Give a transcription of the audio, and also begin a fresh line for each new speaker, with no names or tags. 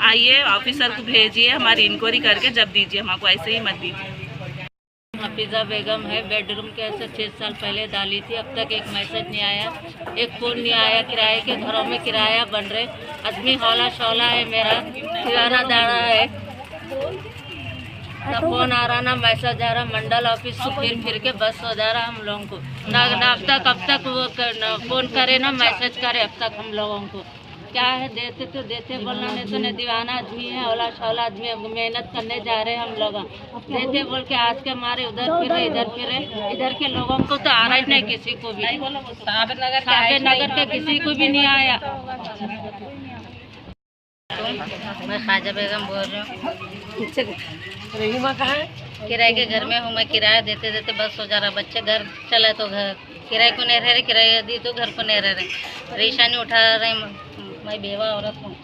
आइए ऑफिसर को भेजिए, हमारी इंक्वायरी करके जब दीजिए, हमको ऐसे ही मत दीजिए।
हफीज़ा बेगम है, बेडरूम के ऐसे 6 साल पहले डाली थी, अब तक एक मैसेज नहीं आया, एक फ़ोन नहीं आया। किराए के घरों में किराया बन रहे, आदमी हौला शौला है, मेरा किराना दाड़ा है, ना फ़ोन आ रहा ना मैसेज आ रहा। मंडल ऑफिस से फिर के बस हो जा रहा हम लोगों को, ना अब तक वो फ़ोन करे ना मैसेज करे अब तक हम लोगों को। क्या है, देते तो देते, बोलना नहीं तो नहीं। दीवाना आदमी है, हौला शौला आदमी, अब मेहनत करने जा रहे हैं हम लोग, देते बोल के आज के मारे उधर फिरे इधर फिरे। इधर के लोगों को तो आ रहा ही नहीं, किसी को भी, साबे नगर के किसी को भी नहीं आया। मैं ख्वाजा बेगम बोल रही हूँ।
रहीमा कहाँ है?
किराए के घर में हूँ मैं, किराया देते देते बस हो जा रहा। बच्चे घर चला तो घर किराए को नहीं रह रहे, किराया दी तो घर को नहीं रह रहे, परेशानी उठा रहे। मैं बेवा औरत हूँ।